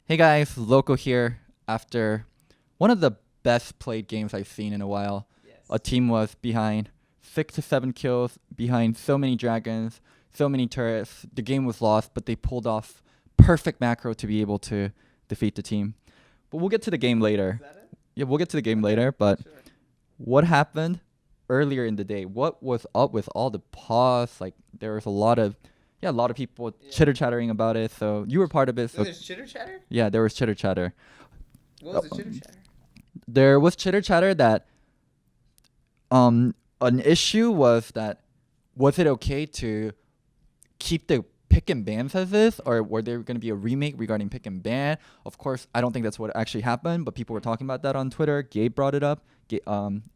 Hey guys, Loco here. After one of the best played games I've seen in a while, a Yes. team was behind 6 to 7 kills, behind so many dragons, so many turrets. The game was lost, but they pulled off perfect macro to be able to defeat the team. But we'll get to the game Is later. that it? Yeah, we'll get to the game Okay. later. But Sure. what happened earlier in the day? What was up with all the pause? Like there was a lot of people Yeah. chitter chattering about it. So you were part of it. So So there's chitter chatter? yeah, there was chitter chatter. What was the chitter chatter? There was chitter chatter that an issue was that was it okay to keep the pick and bans as is, or were there going to be a remake regarding pick and ban? Of course, I don't think that's what actually happened, but people were talking about that on Twitter. Gabe brought it up.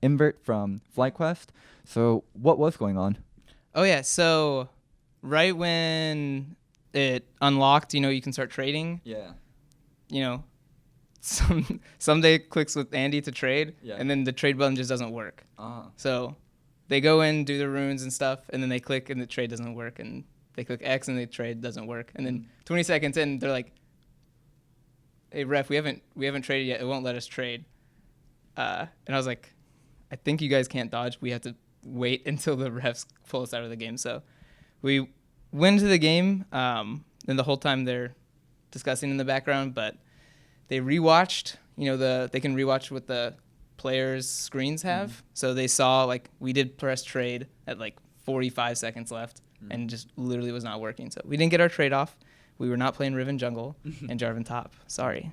Invert from FlyQuest. So what was going on? Oh yeah, so right when it unlocked, you can start trading. Yeah. You know, someday clicks with Andy to trade, Yeah. and then the trade button just doesn't work. Uh, So they go in, do the runes and stuff, and then they click and the trade doesn't work, and they click X and the trade doesn't work, and then 20 seconds in, they're like, "Hey ref, we haven't traded yet. It won't let us trade." And I was like, "I think you guys can't dodge. We have to wait until the refs pull us out of the game." So we went to the game, and the whole time they're discussing in the background, but they rewatched. They can rewatch what the players' screens have. So they saw like we did press trade at like 45 seconds left, and just literally was not working. So we didn't get our trade off. We were not playing Riven jungle and Jarvan top. Sorry.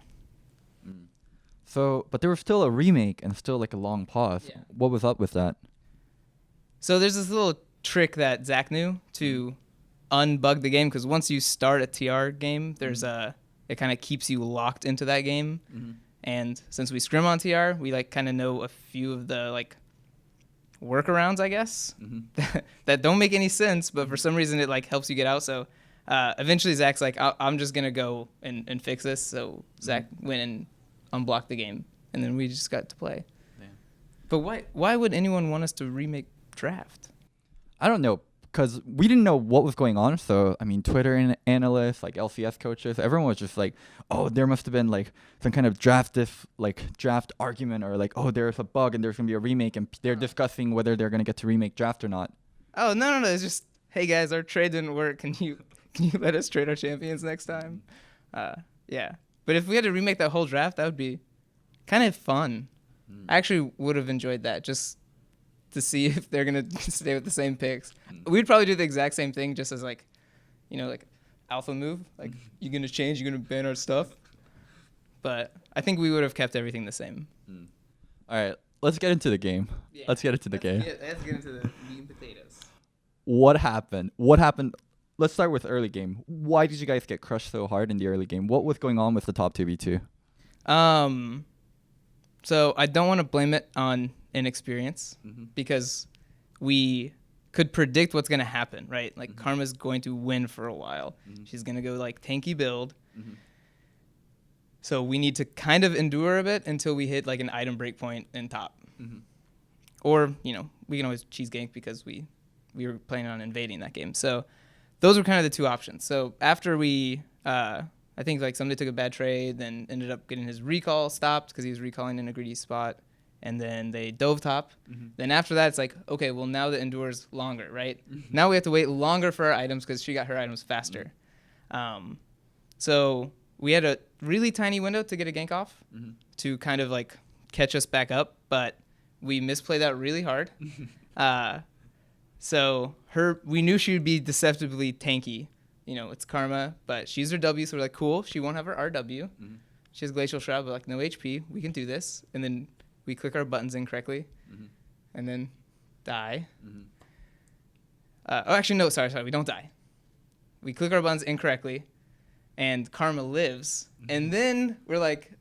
So, but there was still a remake and still like a long pause. Yeah. What was up with that? So there's this little trick that Zach knew to unbug the game, because once you start a TR game, it kind of keeps you locked into that game. And since we scrim on TR, we like kind of know a few of the like workarounds, I guess, that don't make any sense, but for some reason it like helps you get out. So eventually Zach's like, I'm just gonna go and fix this. So Zach went and unblocked the game, and then we just got to play. Damn. But why would anyone want us to remake draft? I don't know, because we didn't know what was going on. So, I mean, Twitter analysts, like LCS coaches, everyone was just like, oh, there must have been like some kind of draft argument, or like, oh, there's a bug and there's going to be a remake, and they're discussing whether they're going to get to remake draft or not. Oh, no. It's just, hey, guys, our trade didn't work. Can you let us trade our champions next time? Yeah. But if we had to remake that whole draft, that would be kind of fun. I actually would have enjoyed that, just to see if they're going to stay with the same picks. We'd probably do the exact same thing, just as like alpha move. Like, you're going to change, you're going to ban our stuff. But I think we would have kept everything the same. All right, let's get into the game. Yeah. Let's get into the game. Let's get into the meat and potatoes. What happened? Let's start with early game. Why did you guys get crushed so hard in the early game? What was going on with the top 2v2? So I don't want to blame it on inexperience, because we could predict what's going to happen, right? Like, Karma's going to win for a while. She's going to go like tanky build. So we need to kind of endure a bit until we hit like an item breakpoint in top. Or, we can always cheese gank, because we were planning on invading that game. So those were kind of the two options. So after we, I think like somebody took a bad trade, then ended up getting his recall stopped because he was recalling in a greedy spot, and then they dove top. Then after that, it's like, okay, well, now the endures longer, right? Now we have to wait longer for our items because she got her items faster. So we had a really tiny window to get a gank off to kind of like catch us back up, but we misplayed that really hard. So we knew she would be deceptively tanky. It's Karma, but she's her W, so we're like, cool, she won't have her RW. She has Glacial Shroud, but like no HP. We can do this. And then we click our buttons incorrectly, and then die. Actually, no, sorry, we don't die. We click our buttons incorrectly, and Karma lives. And then we're like,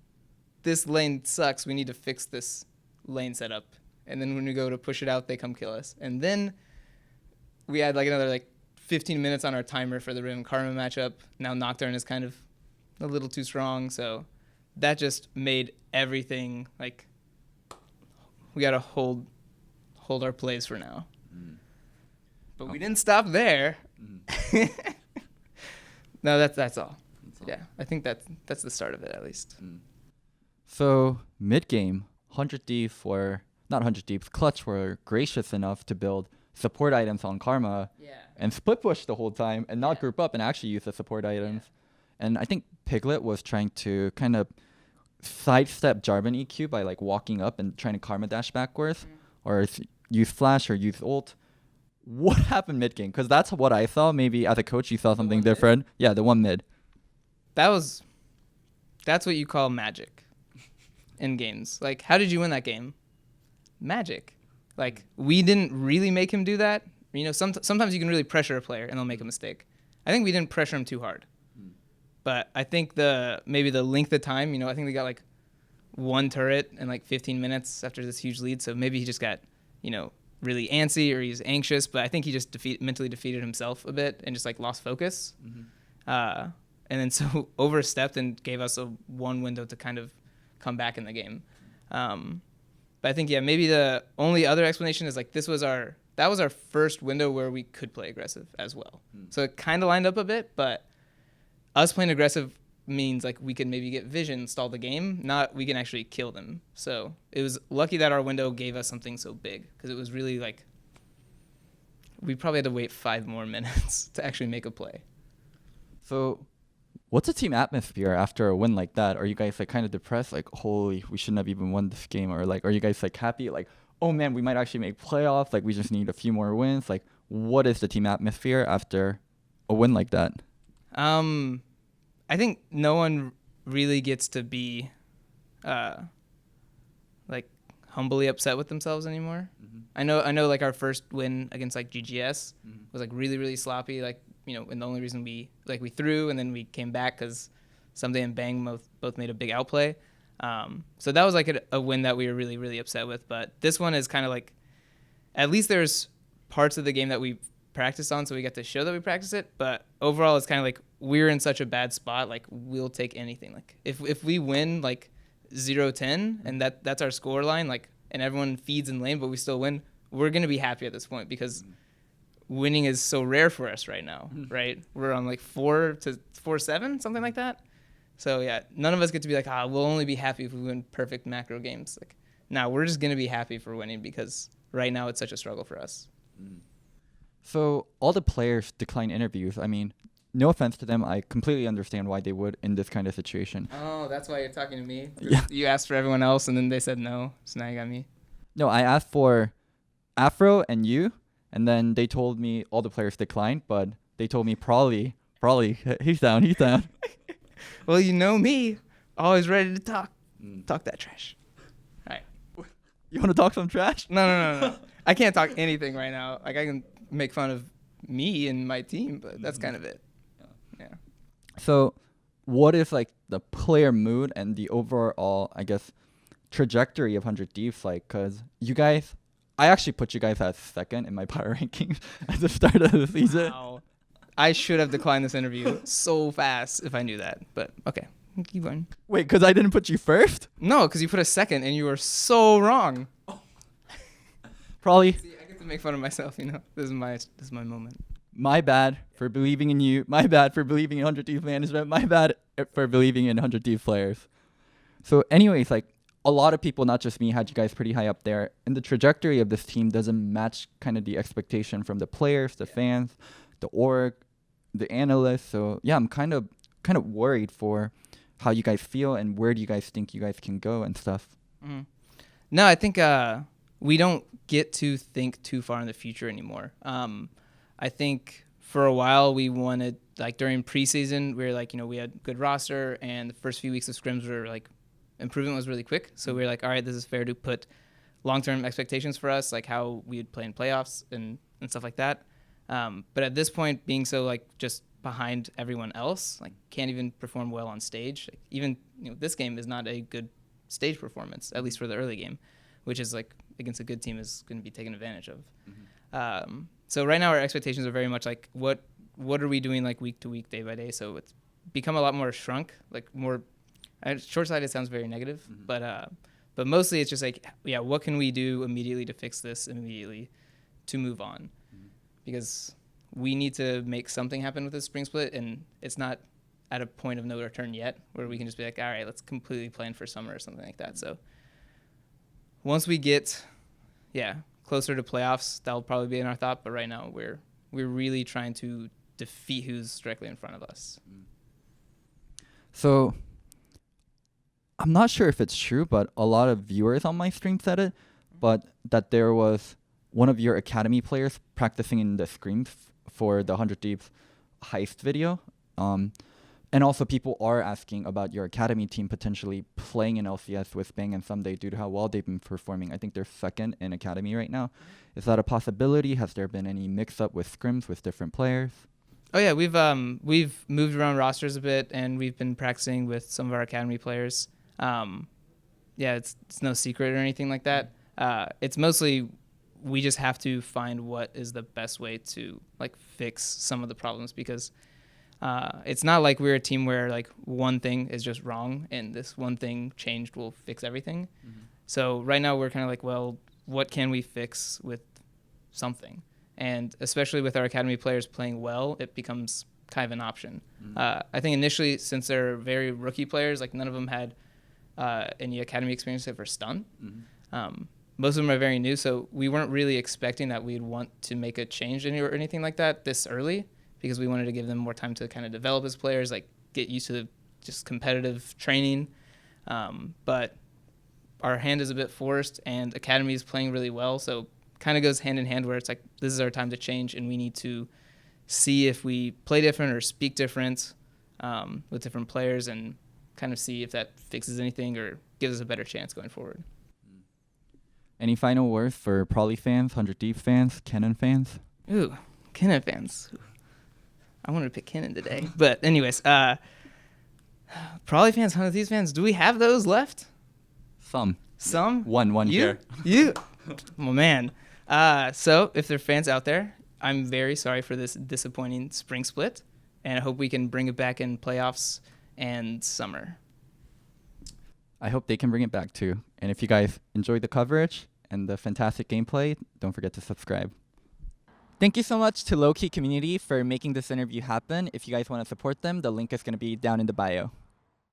this lane sucks. We need to fix this lane setup. And then when we go to push it out, they come kill us. And then we had like another like 15 minutes on our timer for the Riven Karma matchup. Now Nocturne is kind of a little too strong, so that just made everything like we gotta hold our plays for now. But we didn't stop there. No, that's all. yeah, I think that's the start of it at least. So mid game, 100 Thieves were not 100 Thieves. Clutch were gracious enough to build support items on Karma Yeah. and split push the whole time and not Yeah. group up and actually use the support items. And I think Piglet was trying to kind of sidestep Jarvan EQ by like walking up and trying to Karma dash backwards or use flash or use ult. What happened mid game? Because that's what I saw. Maybe as a coach, you saw something one mid? different. Yeah, the one mid. That's what you call magic in games. Like, how did you win that game? Magic. Like, we didn't really make him do that. You know, sometimes you can really pressure a player and they'll make a mistake. I think we didn't pressure him too hard. But I think maybe the length of time, you know, I think they got like one turret in like 15 minutes after this huge lead. So maybe he just got, you know, really antsy or he's anxious. But I think he just mentally defeated himself a bit and just like lost focus. And then so overstepped and gave us one window to kind of come back in the game. But I think, yeah, maybe the only other explanation is like that was our first window where we could play aggressive as well. So it kind of lined up a bit, but us playing aggressive means like we can maybe get vision, stall the game, not we can actually kill them. So it was lucky that our window gave us something so big because it was really like we probably had to wait 5 more minutes to actually make a play. So what's the team atmosphere after a win like that? Are you guys like kind of depressed? Like, holy, we shouldn't have even won this game. Or like, are you guys like happy? Like, oh man, we might actually make playoffs. Like, we just need a few more wins. Like, what is the team atmosphere after a win like that? I think no one really gets to be, like humbly upset with themselves anymore. I know. Like our first win against like GGS was like really, really sloppy. Like, you know, and the only reason we threw and then we came back because Someday and Bang both made a big outplay. So that was like a win that we were really, really upset with. But this one is kind of like, at least there's parts of the game that we practiced on, so we get to show that we practice it. But overall, it's kind of like we're in such a bad spot. Like, we'll take anything. Like, if we win like 0-10 and that's our score line, like, and everyone feeds in lane, but we still win, we're gonna be happy at this point because winning is so rare for us right now, right? We're on like 4-7, something like that. So yeah, none of us get to be like, we'll only be happy if we win perfect macro games. Like, no, we're just gonna be happy for winning because right now it's such a struggle for us. So all the players decline interviews. I mean, no offense to them, I completely understand why they would in this kind of situation. Oh, that's why you're talking to me? Yeah. You asked for everyone else and then they said no, so now you got me. No, I asked for Afro and you, and then they told me all the players declined, but they told me Prolly, he's down. Well, you know me, always ready to talk that trash. All right. You want to talk some trash? No. I can't talk anything right now. Like, I can make fun of me and my team, but that's kind of it. Yeah. So what is like the player mood and the overall, I guess, trajectory of 100 Thieves like? Because you guys, I actually put you guys as second in my power rankings at the start of the season. Wow. I should have declined this interview so fast if I knew that, but okay. Keep going. Wait, because I didn't put you first? No, because you put a second and you were so wrong. Probably. See, I get to make fun of myself, you know. This is my moment. My bad for believing in you. My bad for believing in 100 Thieves management. My bad for believing in 100 Thieves players. So anyways, like, a lot of people, not just me, had you guys pretty high up there. And the trajectory of this team doesn't match kind of the expectation from the players, the fans, the org, the analysts. So yeah, I'm kind of worried for how you guys feel and where do you guys think you guys can go and stuff. No, I think we don't get to think too far in the future anymore. I think for a while we wanted, like during preseason, we were like, you know, we had good roster and the first few weeks of scrims were like, improvement was really quick. So we were like, all right, this is fair to put long-term expectations for us, like how we would play in playoffs and stuff like that. But at this point, being so like just behind everyone else, like can't even perform well on stage. Like, even, you know, this game is not a good stage performance, at least for the early game, which is like against a good team is going to be taken advantage of. So right now our expectations are very much like what are we doing like week to week, day by day. So it's become a lot more shrunk, like more short-sighted sounds very negative, but mostly it's just like, yeah, what can we do immediately to fix this immediately to move on? Because we need to make something happen with this spring split, and it's not at a point of no return yet, where we can just be like, all right, let's completely plan for summer or something like that. So once we get, closer to playoffs, that'll probably be in our thought. But right now, we're really trying to defeat who's directly in front of us. So I'm not sure if it's true, but a lot of viewers on my stream said it, but that there was one of your academy players practicing in the screens for the 100 Thieves heist video. And also people are asking about your academy team potentially playing in LCS with Bang and Someday due to how well they've been performing. I think they're second in academy right now. Is that a possibility? Has there been any mix-up with scrims with different players? Oh yeah, we've moved around rosters a bit, and we've been practicing with some of our academy players. It's no secret or anything like that. It's mostly we just have to find what is the best way to like fix some of the problems, because it's not like we're a team where like one thing is just wrong and this one thing changed will fix everything. Mm-hmm. So right now we're kind of like, well, what can we fix with something? And especially with our academy players playing well, it becomes kind of an option. Mm-hmm. I think initially, since they're very rookie players, like none of them had any academy experience except for Stun. Mm-hmm. Most of them are very new, so we weren't really expecting that we'd want to make a change or anything like that this early, because we wanted to give them more time to kind of develop as players, like get used to just competitive training. But our hand is a bit forced, and academy is playing really well, so kind of goes hand in hand where it's like this is our time to change, and we need to see if we play different or speak different with different players, and kind of see if that fixes anything or gives us a better chance going forward. Any final words for Prolly fans, 100 Thieves fans, Kennen fans? Ooh, Kennen fans. I wanted to pick Kennen today. But anyways, Prolly fans, 100 Thieves fans, do we have those left? Some? One you? Here. You? Oh, man. So if there are fans out there, I'm very sorry for this disappointing spring split, and I hope we can bring it back in playoffs and summer. I hope they can bring it back too. And if you guys enjoyed the coverage and the fantastic gameplay, don't forget to subscribe. Thank you so much to Low Key Community for making this interview happen. If you guys want to support them, the link is going to be down in the bio.